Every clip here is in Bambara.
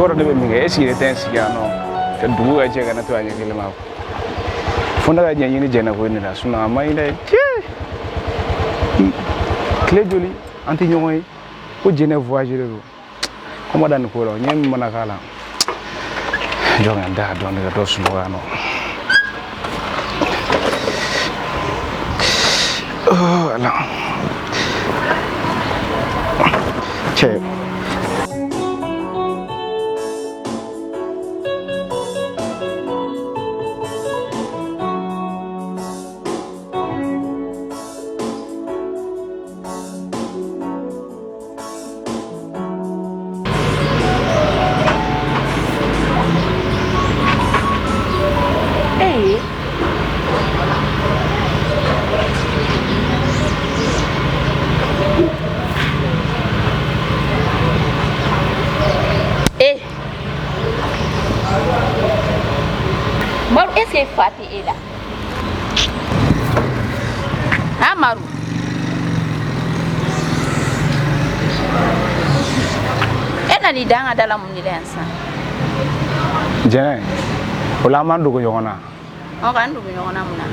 Ora deve mi esi le tensi no che due che na to anya ke ma fonda ga nyi ni jena ko ni da suna mai da clé joli anti nyoy ko jene voyager ro ko mo dan ko ro nyem mana kala jonga da don ga do sunu ano oh ala che Ese fati ela Amaru ena ni danga dala mun ni lensa jene ola mandu ko yona o kan du yona muna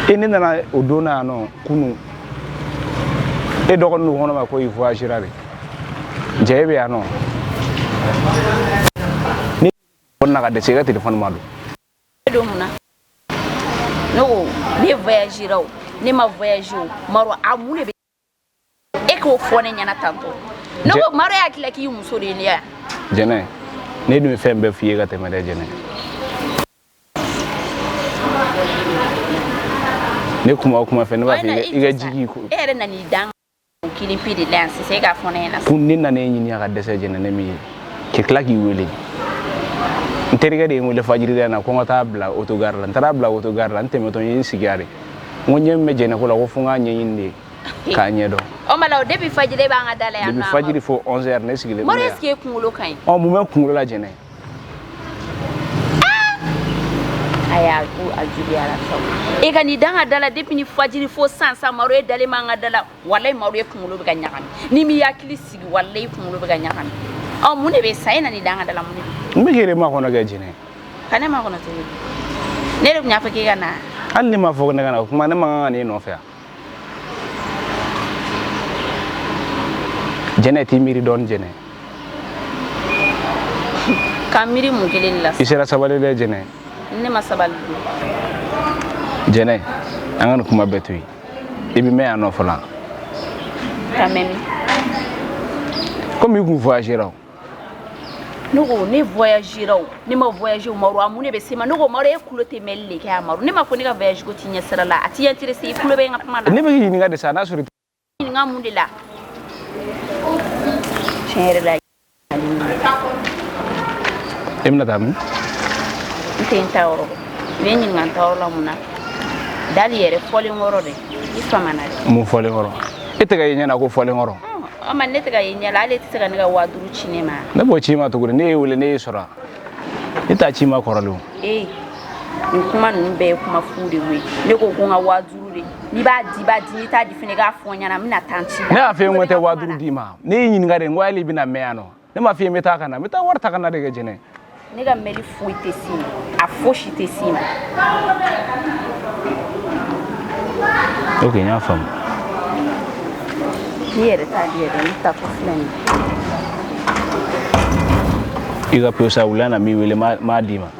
ini nana odona no kunu e dogon nu hono ma ko ifo ashirare jebe ano ni onna ka de sega telephone madu muna no ne voyager o ne ma voyager maro amune be e ko fone nyana tanto no maro ya kila ki muso de lia jene ne dum fembe fiye ga temede jene ne kuma fe ne ba fiye iga jigi ko ere na ni dan kili pidi lance se ga fone na kun ni na ne nyini ga dese jene ne mi ke klaki wele nteriga de mo le fajiri na ko ngata bla autogar la ntara bla autogar la nteme to yin sigari ngonye mejene ko la ko funga nyinde ka nyedo o mala depuis fajiri ba nga dala ya na depuis fajiri fo 11h ne sigile mo reski kungulo kan o mo men kungulo la jene aya ku ajubi ala so e ga ni danga dala depuis ni fajiri fo sansa maro e dale ma nga dala wallahi maro e kungulo be ga nyakami ni mi yakili sigi wallahi kungulo be ga nyakami o mune be sayna ni danga dala mune mbigere ma kono ga jene kana ma kono to ne ru nya fake kana alli ma fo ne kana kuma ne ma ngani no fa jene timiri don jene kamiri mu gelin la isera sabale de jene ne ma sabal jene angana kuma betui ibi me ano fola kamemi comme you voyager nugo ne voyager ne ma voyager maro amune be sema nugo maro e kulote melle ke amaru ne ma foni ga voyage ko tinya sala ati yantire se kulo be ngap mala ne be ni ga de sana suri nga mundila chere la emna tam tenta oro be ni nganta oro la muna dali yere foli ngoro de ifamana mu foli ngoro itega yenya ko foli ngoro ama nete ga yenya la leti tega nga waduru chinema ne bo chima to gure ne wule ne sora ita chima koralo kuma nbe kuma fude we ne ko nga waduru de ni ba di ta di fine ga fonya na mina tanchi ne afi ngote waduru di ma ne yin ngare ngwali bina meano ne ma fi meta kana meta warta kana de jene ne ga meli fuite sima a foshi te sima okay nya fam Hier ta dia dan ta ko flani iga pesa ulana mi wele ma dima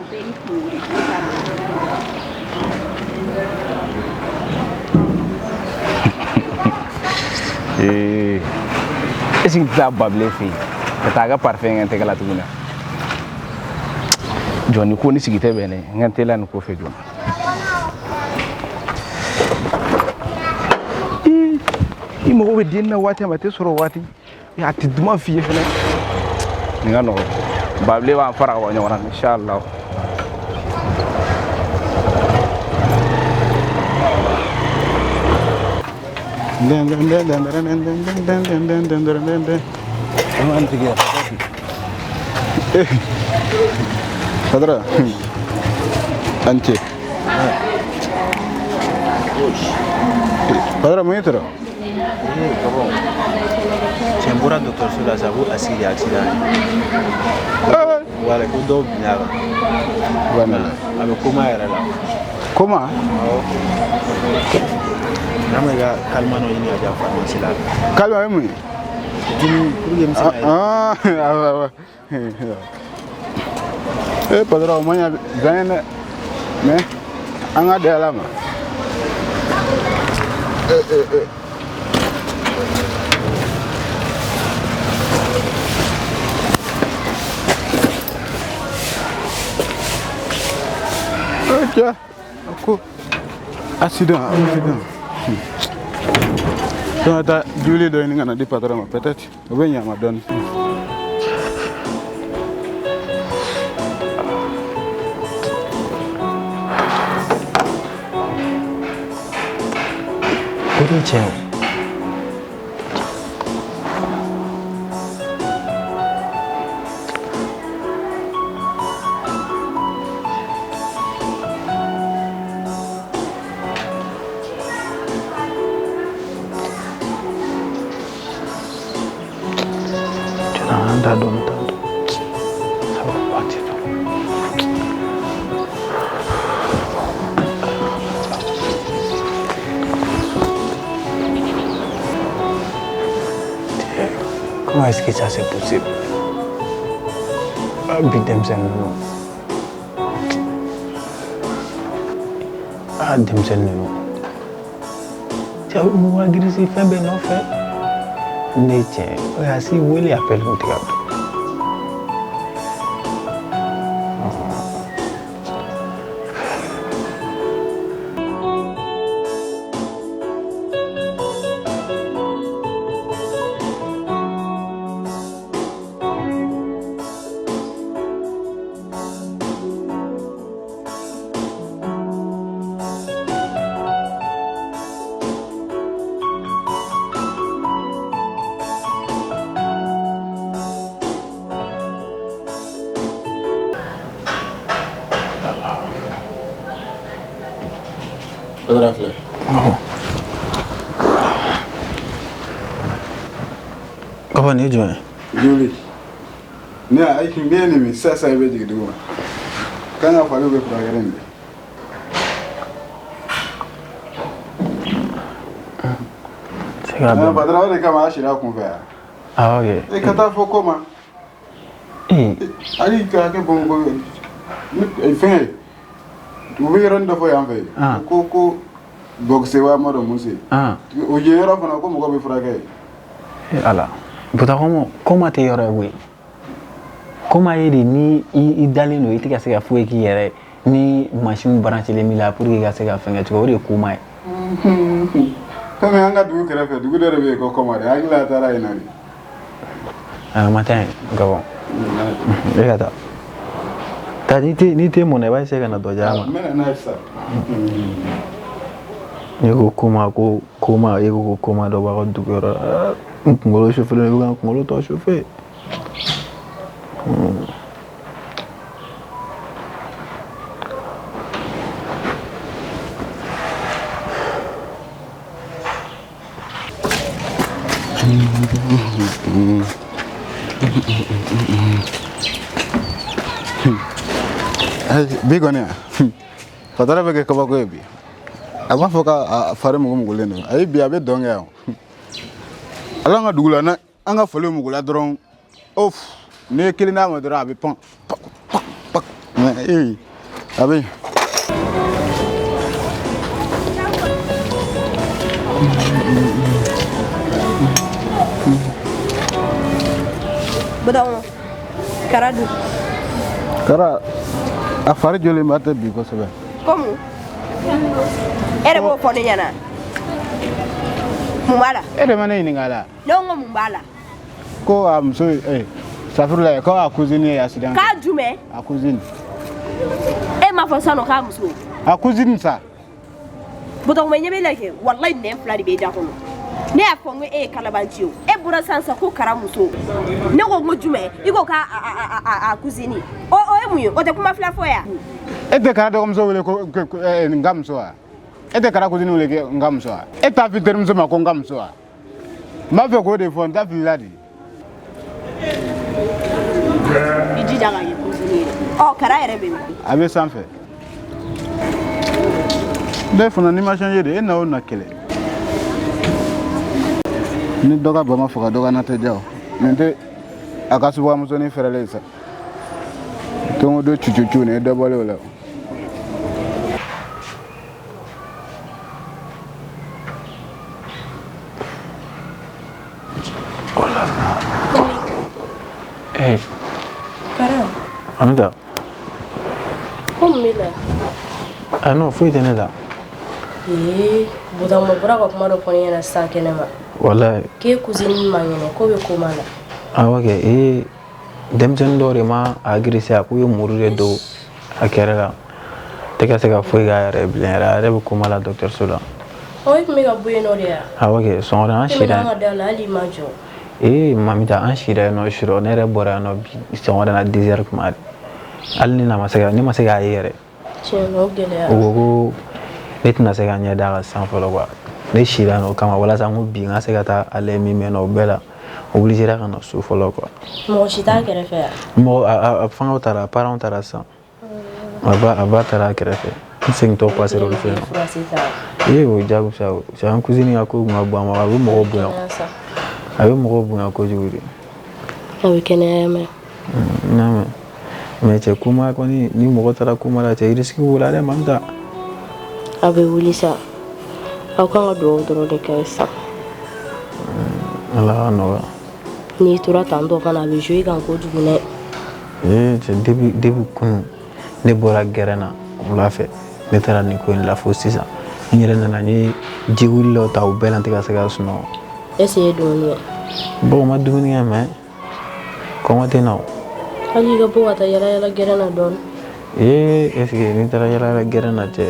esi ta bable fi ta ga parfait ngante kala tuguna joni ko ni sigite bene ngante lan ko fe joni imo ko dinna wati ma te soro wati ya ti duma fi fene ngano bable wa fara wa nyora inshallah Padra anche Padra metro Sembra dottor sulla sabu asili accidenti. wala ko do binyara Voilà. abe kuma yara la Comment? nama ga kalmano yini aja pharmacie la Calme moi. dini pour yem sa Ah, eh, padra o manya gane mais anga de alama. Ok. Aku accident. Donc ta Julie do ni ngana di patron peut-être. O ben ya ma donne. Kuri che anda don tanto sabar pati no comment est-ce que ça c'est possible bidem sen no dem sen no tiaw mo wagiri si fembe no fait Neche, si wili appelle un tigab. Rafle. Kapan ni jual? Julie. Ni aikin biye ne mi sasa ibe jigdu. Kana falu be programe. Sekarang. Padra wale kama ashira kunfa. Ah okay. E kata fo koma. Ali ka ke bongo. E fe. Ubi ronda fo yamfe. Ko boxe wa maro musi. O yero fana ko mo be frage. Ala. Buta como te yoro we. Comment yedi ni I dalino itika se ka fuwe ki yere ni machine brancher le mila pour que ka se ka fenga to ore kuma. Kama anga du kere fe du dere be ko komare agla tara inari. Matin gabon. Regata. Ni te mona ba se kana do jama. Mena na sa. Yego kuma yego kuma do ba du gora. Ngolo chauffeur le ngolo to chauffeur. Bigonia. Fatara be ko ba ko bi. Ama foka fare mu ngule no. Ai bi abe donga. Ala nga dugula na anga fole mu ngula dron. Of ne kilina ma dra abi pon. Pak. Abi. Badao. Karadu. Kara afare jole mate bi ko sebe. Como? Era bo fone yana. Mumbala. Ere mana ni ngala. No mumbala. Ko am so safurla ko akuzini ya sidan. Ka jume? Akuzini. Ma fa no ka muso. Akuzini sa. Badao menye be like wallahi ne flari be da kono. Ne afonwe kalabanchi o. Bura sansa ko karamuso. Ne go mo jume, iko ka akuzini. O emuyo, o te kuma flafo ya. Ete kara do komso wele ko ngamso a. Ete kara kuzini wele ngamso a. Eta fitere mso ma ko ngamso a. Ma fe ko de fon ta filadi. Iji danga ye kuzi. Oh, kara yɛrɛ bɛ min? A bɛ sanfɛ. Bɛɛ fana n'i ma changer de e na o na kɛlɛ. Ni dɔ ka bama fɔ ka dɔ ka na tɛ ja o. Nin tɛ a ka subamusonin fɛrɛlen sa. Don o don cucu ni e dɔ bɔlen o la. Hey. Kara. Amida. Komi b'i la? Ah non, foyi tɛ ne la. Budama bɔra ka kuma dɔ fɔ ne ɲɛna sisan kɛnɛma. Wallahi. K'e cousine ma ŋɛnɛ ko bɛ koma la. Ah ok, denmisɛnnin dɔw de ma agressé a k'u ye muru de don a kɛrɛ la. Tɛ ka se ka foyi k'a yɛrɛ bilen yɛrɛ, a yɛrɛ bɛ koma la dɔgɔtɔrɔso la. E tun bɛ ka bɔ yen nɔ de ya? Ah ok, sɔgɔmada an sira. Tɛmɛna an ka da la hali i ma jɔ. Mamita an sira yen nɔ surɔ ne yɛrɛ bɔra yan nɔ bi sɔgɔmada na 10 heures kuma de. Hali ni ne ma se k'a ye yɛrɛ. Tiɲɛ o gɛlɛya. O ko ko ne tɛna se ka ɲɛ d'a kan sisan fɔlɔ quoi. Ne sira yen nɔ o kama walasa n ko bi n ka se ka taa a lajɛ min bɛ yen nɔ o bɛɛ la obligera ka na so fɔlɔ quoi. Mɔgɔ si t'a kɛrɛfɛ yan? Mɔgɔ a fɛngɛw taara parents taara sisan. A ba taara a kɛrɛfɛ. N segintɔ passer olu fɛ yen nɔ. O ye diyagosa o. C'est an cousine ka ko kun ka bon a ma a bɛ mɔgɔw bonya. A bɛ mɔgɔw bonya kojugu de. A bɛ kɛnɛya mɛn. N'a mɛn. Mais cɛ kuma kɔni ni mɔgɔ taara kuma la cɛ risque b'o la dɛ Mamita. A bɛ wuli sa. Aw kan ka dugawu dɔrɔn de kɛ sisan. Ala ka nɔgɔya. N'i tora tantɔ fana a bɛ jouer i kan kojugu dɛ. Cɛ depuis kunun ne bɔra gɛrɛn na wula fɛ ne taara nin ko in la fo sisan n yɛrɛ nana n ye ji wulilaw ta o bɛɛ la n tɛ ka se ka sunɔgɔ. Est-ce que i ye dumuni kɛ? Bon n ma dumuni kɛ mais kɔngɔ tɛ n na o. Hali i ka bɔ ka taa yala yala gɛrɛn na dɔɔni. Est ce que ni taara yala yala gɛrɛn na cɛ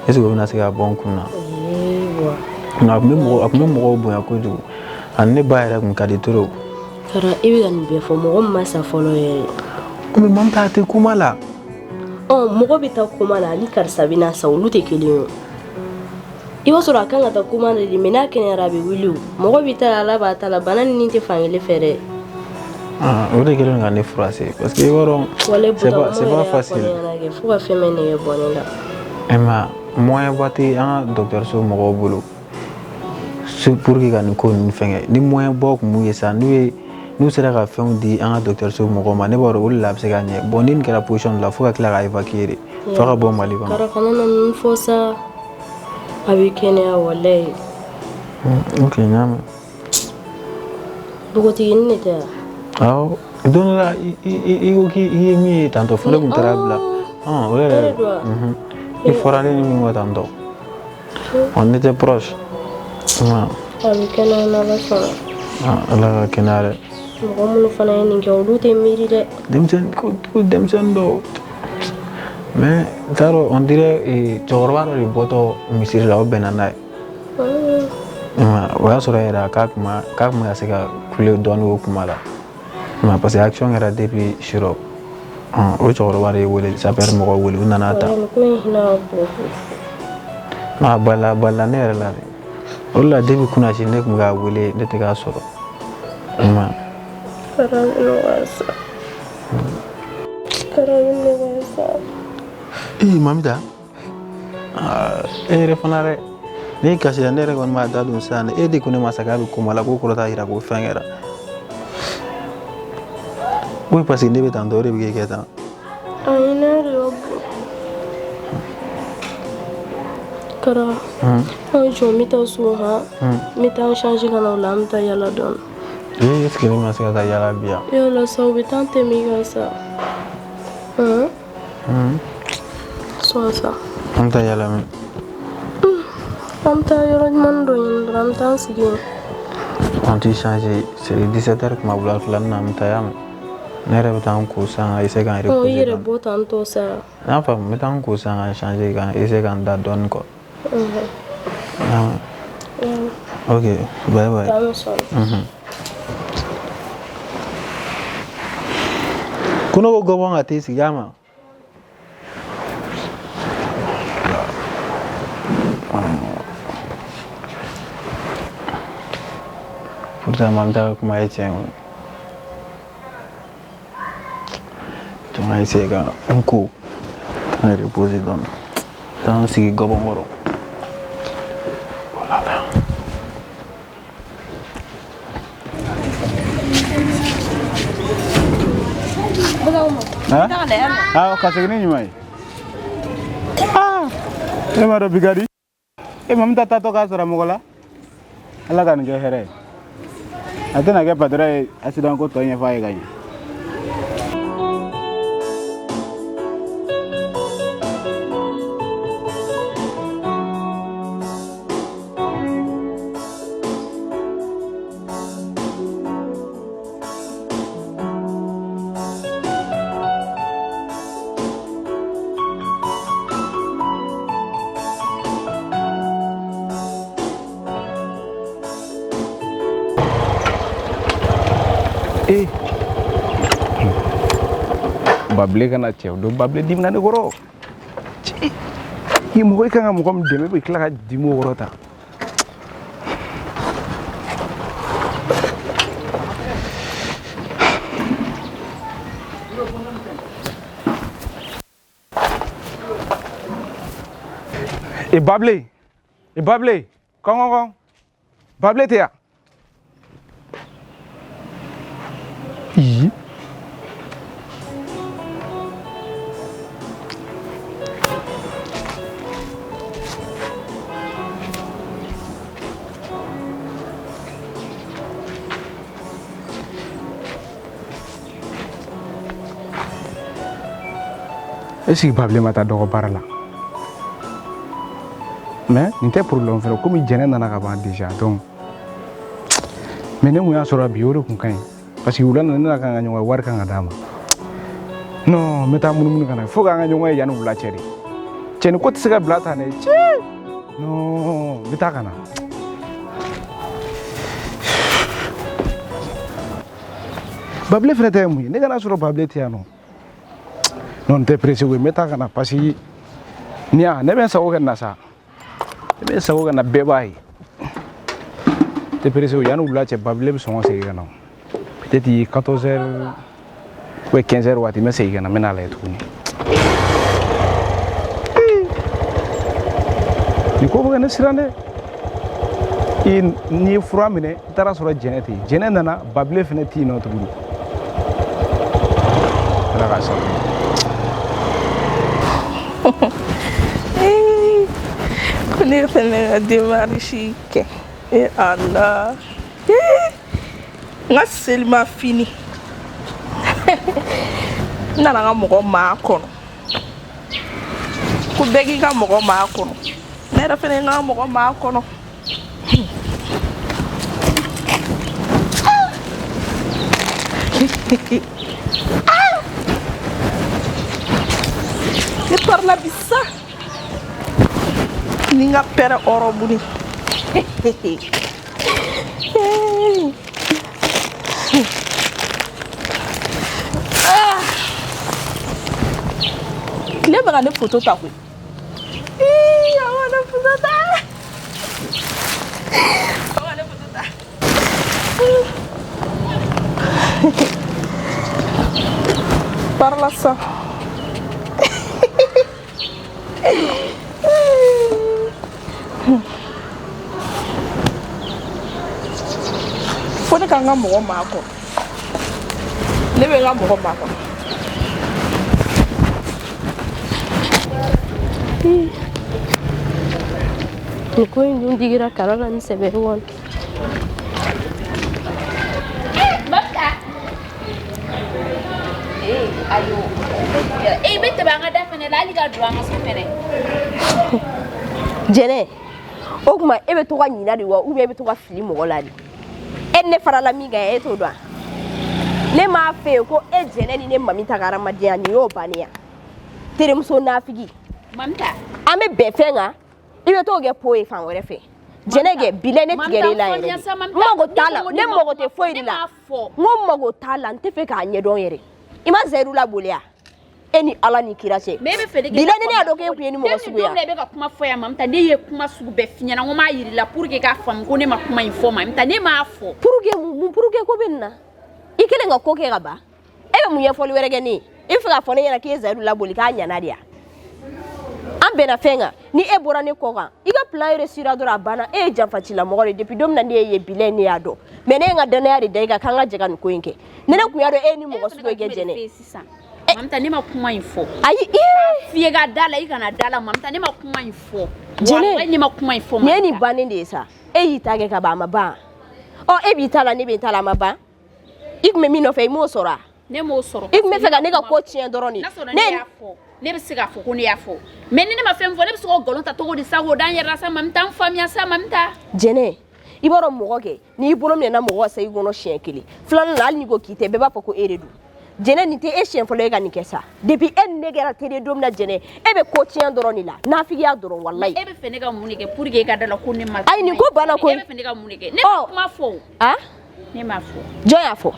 est ce que o bɛna se ka bɔ n kun na. A kun bɛ mɔgɔw bonya kojugu ani ne ba yɛrɛ kun ka di trop. Kara i bɛ ka nin bɛɛ fɔ mɔgɔ min ma sa fɔlɔ yɛrɛ. Mais Mamita a tɛ kuma la. Mɔgɔ bɛ taa kuma la ani karisa bɛ na sa olu tɛ kelen ye o. I b'a sɔrɔ a kan ka taa kuma de mais n'a kɛnɛyara a bɛ wuli o. Mɔgɔ bɛ taa ala b'a ta la bana ni tɛ fankelen fɛ dɛ. O de kɛlen ka ne froisser parce que i b'a dɔn c'est pas facile. Fo ka fɛn bɛɛ nɛgɛ bɔ ne la. Mais moyen ba tɛ an ka dɔgɔtɔrɔso mɔgɔw bolo pour que ka nin ko ninnu fɛngɛ ni moyen bɔ tun b'u ye sa n'u sera ka fɛnw di an ka dɔgɔtɔrɔso mɔgɔw ma ne b'a dɔn o de la a bɛ se ka ɲɛ bon ni nin kɛra position dɔ la fo ka tila ka évacuer de fo ka bɔ Mali kɔnɔ. Kara kana na nin fɔ sa a bɛ kɛnɛya walayi. Ok n y'a mɛn. Npogotiginin de tɛ yan. Awɔ don dɔ la i ko k'i ye min ye tantɔ fo ne tun taara bila o yɛrɛ i fɔra ne ni min kɔ tantɔ on était proche. A bɛ kɛnɛya n'Ala sɔnna. Ala ka kɛnɛya dɛ. Mɔgɔ minnu fana ye nin kɛ olu tɛ miiri dɛ. Denmisɛnnin dɔw mais n t'a dɔn on dirait cɛkɔrɔba dɔ de bɔtɔ misiri la o bɛnna n'a ye. O y'a sɔrɔ yɛrɛ k'a tun bɛ ka se ka kule dɔɔnin o kuma la parce que action kɛra depuis surɔ o cɛkɔrɔba de ye wele sapeur mɔgɔw wele u nana ta. A balila ne yɛrɛ la dɛ. O de la depuis kunasi ne tun bɛ k'a wele ne tɛ k'a sɔrɔ. Mamita e yɛrɛ fana dɛ n'i kasira ne yɛrɛ kɔni b'a da don sisan e de ko ne ma sa k'a bɛ koma la k'o kɔrɔ t'a jira ko fɛn kɛra o parce que ne bɛ tan tɔ o de bɛ kɛ tan. Ayi ne yɛrɛ y'o bɔ. Kara an jɔ n bɛ taa so n bɛ taa changer ka na o la an bɛ taa yala dɔɔni. Est-ce que ne ma se ka taa yala bi yan. Yala sa u bɛ taa tɛmɛ i kan sa. Sɔn sa. An bɛ taa yala min. An bɛ taa yɔrɔ ɲuman dɔ ɲini dɔrɔn an bɛ taa an sigi yen. On t'i changer c'est 17 heures kuma wula filanin na an bɛ taa yan ne yɛrɛ bɛ taa n ko sisan ka essayer k'an reposer. I yɛrɛ bɔ tantɔ sa. N y'a faamu n bɛ taa n ko sisan ka changer ka essayer k'an da dɔɔnin kɔ. Ok bye bye. Ko ne ko gɔbɔn ka t'i sigi a ma. Pourtant Mamita ka kuma ye tiɲɛ ye. On va essayer un coup. On va reposer dans ce gobongoro. Voilà. Ah, kasegini nyumai. Ah, maro bigari. Mamta tato kasora mogola. Ala kan ge here. Atena ge padra accident ko tonya fae ganya. Bable kana cɛw do bable dimina ne kɔrɔ i mɔgɔ I kan ka mɔgɔ min dɛmɛ bɛ tila ka dimi o kɔrɔ ta bable kɔn bable tɛ yan Est-ce que Bable mata dogo bara la mais nin tɛ problème fɛnɛ comme jɛnɛ nana ka ban déjà donc mais ne mun y'a sɔrɔ bi o de kun kaɲi parce que wula nana ne kan ka ɲɔgɔn wari kan ka d'a ma non n bɛ taa munumunu ka na fo k'an ka ɲɔgɔn ye yanni wula cɛ de cɛni ko tɛ se ka bila tan dɛ non n bɛ taa ka na Bable fɛnɛ tɛ mun ye ne kana sɔrɔ Bable tɛ yan nɔ non te pressé we meta kana pasi nia ne ben sago kana sa ne ben sago kana beba yi te pressé we yanu la che Bable be son se kana peut-être 14h ou 15h wati me se kana mena la tuni ni ko bana sirande in ni fura mine tara sura jeneti jene nana Bable fene ti no tuguru la gasa Kuni fana démarrer chic. Et Allah. Nga selma fini. Nana nga mogo ma kono. Ku begi nga mogo ma kono. Nera fana nga mogo ma kono. E parla bisa. Ninga pera oro buni. Kile bega ne photo ta kwe. Awana photo ta. Awana photo ta. Parla ça. Fone kanga mogo mako. Lebe nga mogo mako. Niko indun digira karala ni sebe won. Baka. Ayo. Bete banga da fene la liga drama so fene. Jene o kuma e be to ka ɲina de wa ou bien e be to ka fili mɔgɔ la de e ne farala min kan e t'o dɔn ne m'a fɛ ko e jɛnɛ ni ne mami ta ka hadamadenya nin y'o bannen ya terimuso nafigi Mamta. an bɛ bɛn fɛn kan i bɛ t'o kɛ po ye fan wɛrɛ fɛ jɛnɛ kɛ bilɛ ne tigɛra i la yɛrɛ de n mago t'a la ne mago tɛ foyi de la n ko mago t'a la n tɛ fɛ k'a ɲɛdɔn yɛrɛ i ma zɛriw laboli ya e ni Ala ni kira cɛ bilɛ ni ne y'a dɔn k'e kun ye ni mɔgɔ sugu ya ne bɛ ka kuma fɔ ya Mamta ne ye kuma sugu bɛɛ f'i ɲɛna n ko m'a yir'i la pour que k'a faamu ko ne ma kuma in fɔ Mamta ne m'a fɔ pour que ko bɛ nin na i kelen ka ko kɛ ka ban e bɛ mun ɲɛfɔli wɛrɛ kɛ ne ye il faut que fone yana ke zaru la boli ka nya na dia an bena fenga ni e bora ne ko kan i ka plan réussira dora bana e janfa ci la mo depuis dom na ne ye bilen ni ado mais ne nga dana ya de dai ga kan ga jega ko yinke ne ne ku ya do e ni mo go su do ge jene mamta ne ma kuma info ayi fiye ga dala i kana dala mamta ne ma kuma info wallahi ne ma kuma info ne ni banin de sa e yi tage ka ba ma ba o e bi tala ne bi tala ma ba ik me mi no fe mo sora ne mo soro ik me fe ga ne ga ko tien doroni ne be se ka fo ko ne ya fo mais ni ne ma fem fo ne be se ko golon ta to di sa go dan yera sa mamta famia sa mamta jene iboro mo ke ni bolo me na mo sa igono chien kili flan la ni go kite be ba ko eredu jene ni te e chien fo le ga ni kesa depuis en ne gara te de dom na jene e be ko tien doroni la na fi ya doron wallahi e be fe ne ga munike pour que ka dala ko ne ma ay ni ko bana ko e be fe ne ga munike ne ma fo ah ne ma fo joya fo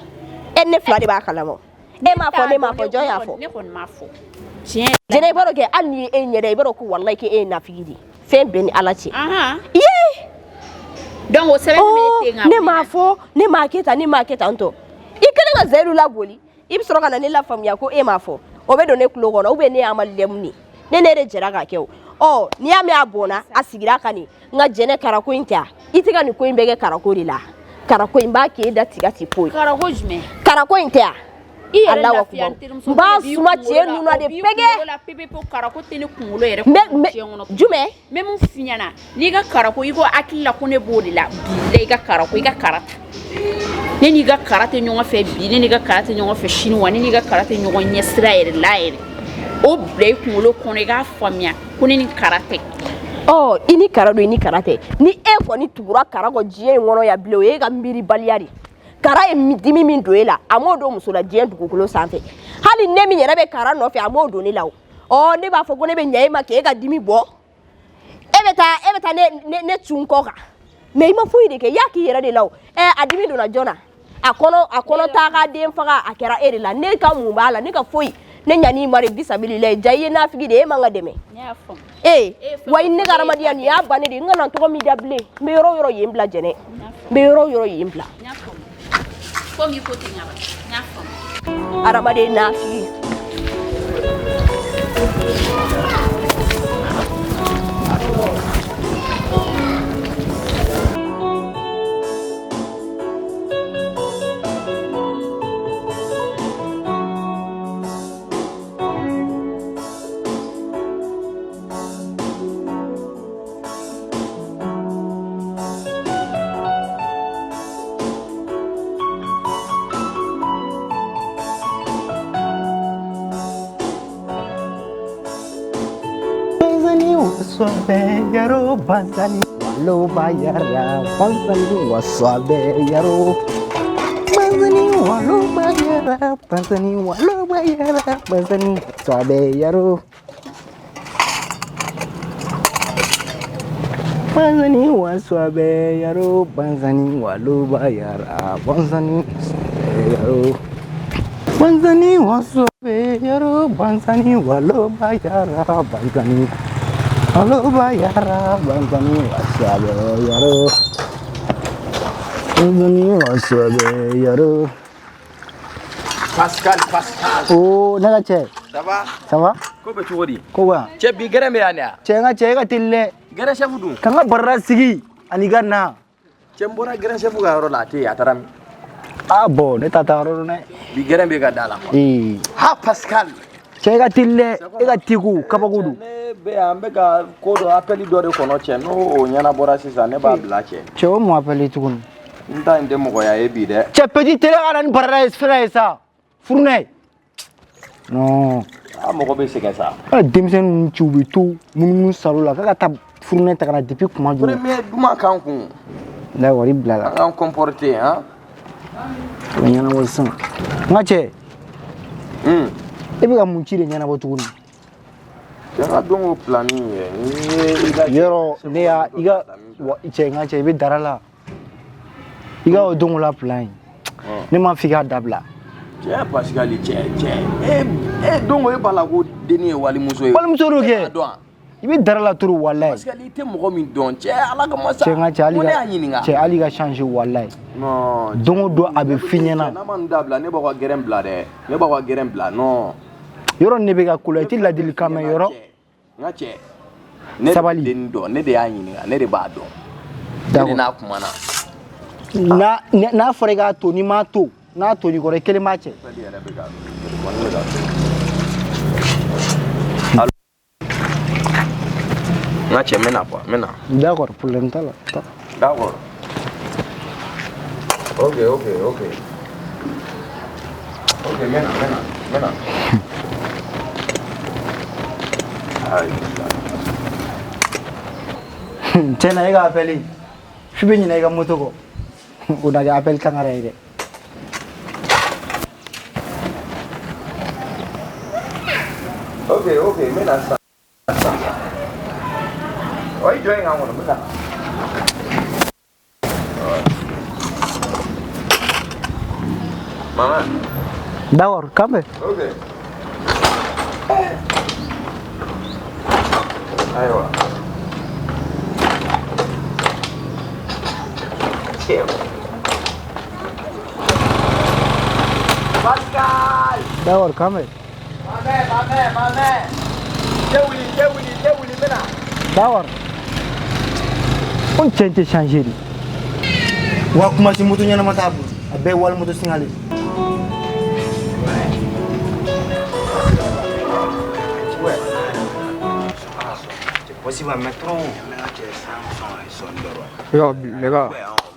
en ne fla de ba kala mo e ma fo joya fo ne ko ma fo jene baro ke al ni e nyere baro ko wallahi ke e na figidi fe ben alachi aha ye donc o sebe me te nga ne ma keta nto ikene nga zeru la boli i bisoro kana ne la famia ko e ma fo o be do ne kulo kono o be ne amal lemni ne ne re jera ka kew o ni ame abona asigira kani nga jene karako inta itiga ni ko imbege karako rila karako imba ke da tiga tipoi karako jume karako inta Allah wa kuma ba suma tie nuna de pege la pepe po karako tene kungulo yere jume me mun finyana ni ga karako igo akilla ko ne bodi la bile ga karako iga karata ne ni ga karate nyonga fe bi ne ni ga karate nyonga fe shinwa ne ni ga karate nyonga nyesra yere la yere o bre kungulo ko ne ga famia ko ne ni karate oh ini karado ini karate ni e ko ni tubura karago jie ngono ya bile o e ga mbiri baliari kara e dimi min doela amodo musola jien dugukolo sanfe hali ne mi yere be kara no fe amodo ni lawo o ne ba fo ko ne be nyai ma ke ga dimi bo ebeta ne chunko ka me ima fu ide ke yaki yere de lawo adimi do na jona akono ta ga dem faga akera ere la ne ka mu bala ne ka foi ne nyani mare bisabili le jaye na figi de manga deme wa inne garamadiya ni ya bane de ngana to mi dable me yoro yimbla jene me yoro yimbla ko mi ko tinya ba nya fam aramade na figi Swabe yaro banzani walo bayara banzani waswabe yaro banzani walo bayara banzani walo bayara banzani swabe yaro banzani waswabe yaro banzani walo bayara banzani yaro banzani waswabe yaro banzani walo bayara banzani halo bayara banzani wasabe yaro banzani wasabe yaro Pascal oh naga che ça va ko be chori ko wa che bi gere me anya che nga tille gere chefu du kanga barra sigi ani ganna che mbora gere chefu ga ro la te ataram ah bon ne tata ro ne bi gere me ga dala ha Pascal che ga tille e ga tigu kabagudu be ambe ga kodo appeli do de kono che no o nyana bora sisa ne ba bla che che o mo appeli tugun nda inde mo ya e bi de che petit tele ga nan barra esfera sa fourne no a mo ko be se sa a demsen chubi tu mun salula ka ta fourne ta kana depuis kuma jo premier duma kan ku la wari blala an comporter hein nyana wolsan ngache e bi ga mun ci de nyana bo tugun ya dongo planning yero ne ya iga che ngache be darala iga o dongo la plan ne ma figa dabla che Pascal che dongo e bala go deni wali muso ro ke ibe darala turu wallahi Pascal te mo min don che ala ga masa che ngache che ali ga changer wallahi no dongo do abe finyana na man dabla ne ba ko gerem bla de ne ba ko gerem bla no yoro ne be ka kula ti ladili kama yoro ngache ne sabali den do ne de anyi ne de ba do na kuma na forega to ni ma to na to ni gore kele mache ngache mena d'accord pour l'entala d'accord ok mena tena ega appeli fibe ni ega moto ko una ga appel kangara ide ok mena sa oi join ngamo mena mama d'accord kambe ok aywa Pascal d'accord kambe mame Jawili mena d'accord on tente changer wa kuma si mutu nyana matabu abe wal mutu singali possible metron yo les gars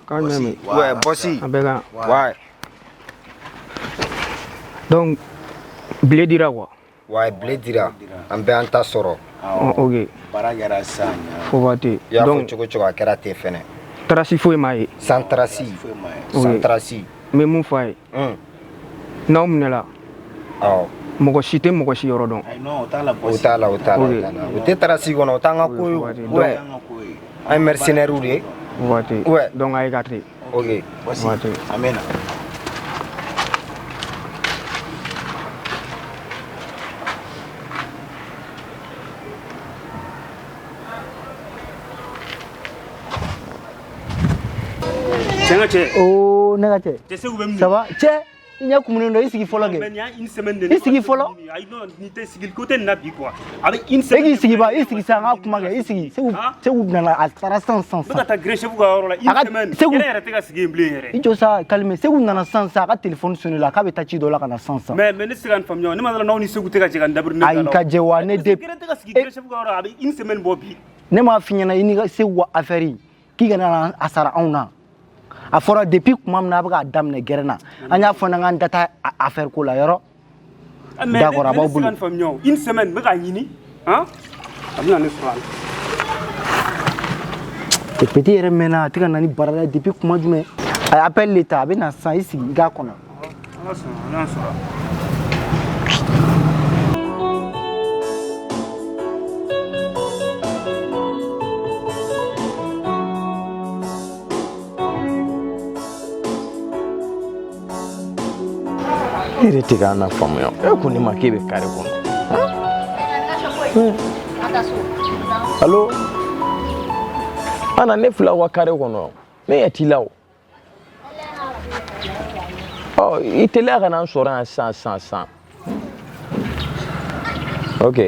quand même ouais bossy abega ouais donc blé dira quoi ouais blé dira ambe anta soro ok baragara sanya fobate ya donc choco akera te fene trasi foi mai santrasi mais mun fay na umnela mɔgɔ si tɛ mɔgɔ si yɔrɔ dɔn o tɛ tarasi kɔnɔ o t'an ka ko ye an ye mercenaires de ye ouais donc a ye ka te ok amena oh nega che ça va che nya kumune ndo isigi folo ge isigi folo ni te sigil côté na bi quoi avec une semaine isigi ba isigi sa nga kuma ge isigi c'est où na la tara sans ba ta grèche bu ga ro la une semaine yere te ga sigi mblé yere ijo sa calme c'est où na sans ka téléphone sonné la ka be tachi do la kana sans mais ne sigan fam ñoo ni ma la no ni segu te ga jigan dabur ne ay ka je wa ne de te ga sigi grèche bu ga ro avec une semaine bobi ne ma finyana ini c'est où affaire ki ga na asara auna a fora depuis kuma na ba damne gerna anya fona ngan data affaire ko la yoro d'accord aba bulu une semaine ba ñini hein amna ne soal te petit yere mena tika nani barada depuis kuma jume ay appelle l'état be na sa isi ga kono non ere te ga na famu yo e ko ni makebe kare ko allo ana ne fula wa kare ko no me yatilawo oh itela ga na sora 100 ok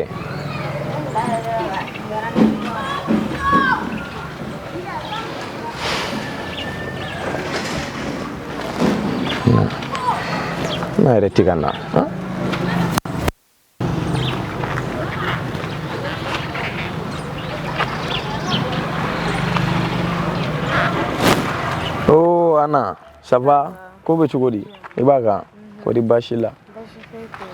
na ere tigana oh ana ça va ko be chugodi ibaga ko di bashila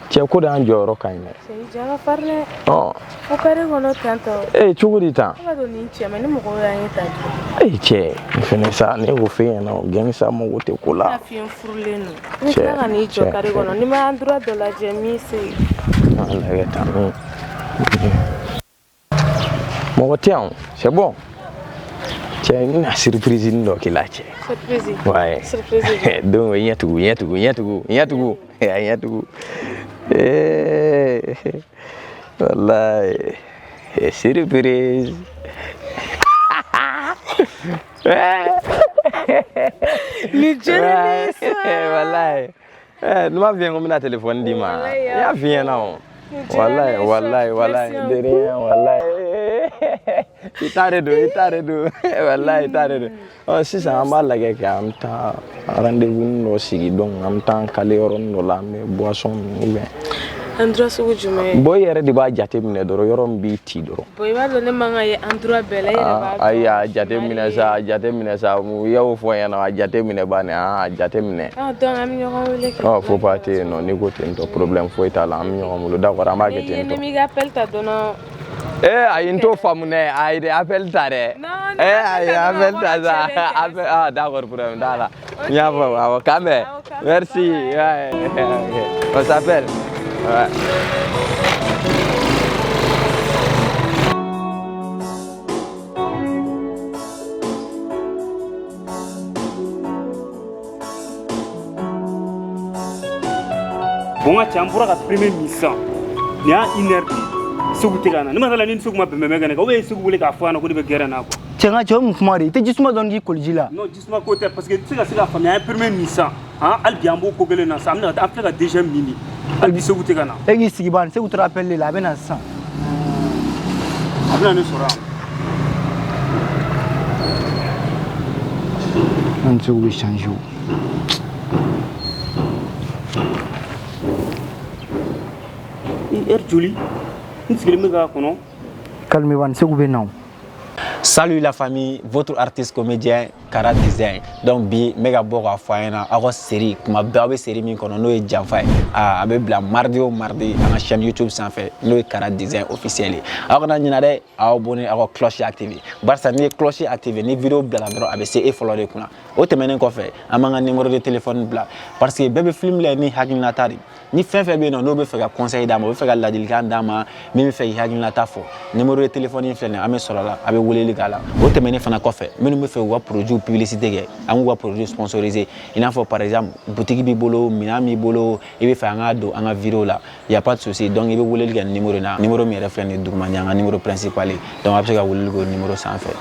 che ko da anjoro kaine sei jara parle oh o kare gono tanto chugodi ta ba do ni che me ni mo ko ya ni tanto che fene sa ne go fe na gen sa mo go te kula na fi furleno ni ka ni jo kare gono ni ma andura do la jemi sei ala ya ta mo tian c'est bon che une surprise ndo kilache surprise ouais surprise donc yatugu wallahi surprise ni jere wallahi numa vient comme na téléphone di ma ya vient là Wallahi. Derrière, wallahi. Il t'a redu. Wallahi, il t'a redu. Oh, si ça m'a lagé qu'il y a un temps rendez-vous no sigi donc un temps calé oron no la mais boisson ou bien. Endroit sugu jumɛn boy yɛrɛ de b'a jate minɛ dɔrɔn yɔrɔ min b'i ci dɔrɔn boy b'a dɔn ne man ka ye endroit bɛɛ la i yɛrɛ b'a dɔn ayi a jate minɛ sa u y'o fɔ ɲɛna a jate minɛ banni a jate minɛ donc an bɛ ɲɔgɔn wele kɛ faut pas te non n'i ko ten tɔ problème foyi t'a la an bɛ ɲɔgɔn bolo d'accord an b'a kɛ ten tɔ ne m'i ka appel ta dɔrɔn ayi n t'o faamu dɛ ayi de appel ta dɛ ayi appel ta sa d'accord problème t'a la n y'a fɔ awɔ kan bɛn merci on s'appelle. Ouais. Bon, tu as un premier mission. Il y a une heure. Sugu tigana. Ne masala ni sugu ma bembe mega ne. Ko we sugu wule ka fana ko de be gera na ko. Chenga cho mu kumari. Te jisuma don di koljila. Non, jisuma ko te parce que tu ga famille un premier mission. Hein, al biambo ko gele na samna ta afka déjà mini. Al bi sugu tigana. Egi sigiban se utra appelle la bena san. Abna ne sora. On se oublie changer. Joli. Calmez-vous, c'est où non. Salut la famille, votre artiste comédien Kara Design. Donc bi mega boka fayna ako série kuma babe série min kono no e janfa abe bla mardi au mardi na chaîne YouTube sans fait no e Kara Design officiel. Alors na nyina de abonné ako cloche activé. Barça ni cloche activé ni vidéo bla bla abe c'est follow de kuna. O temenen ko fait amanga numéro de téléphone bla parce que bébé film le ni hakina tari ni fin be no be fe ka conseil dama be fe ka ladilikan dama mi fe hakina ta fo numéro de téléphone inflene ame sorola abe woleli gala o temenen fana ko fait menu me fe wa produit publicité ge an wa produit sponsorisé il en faut par exemple boutique bi bolo minami bolo e be fa nga do anga vidéo là il y a pas de souci donc e be woleli ga numéro mi reflene duguma nyanga numéro principal donc abe ka woleli go numéro sans fait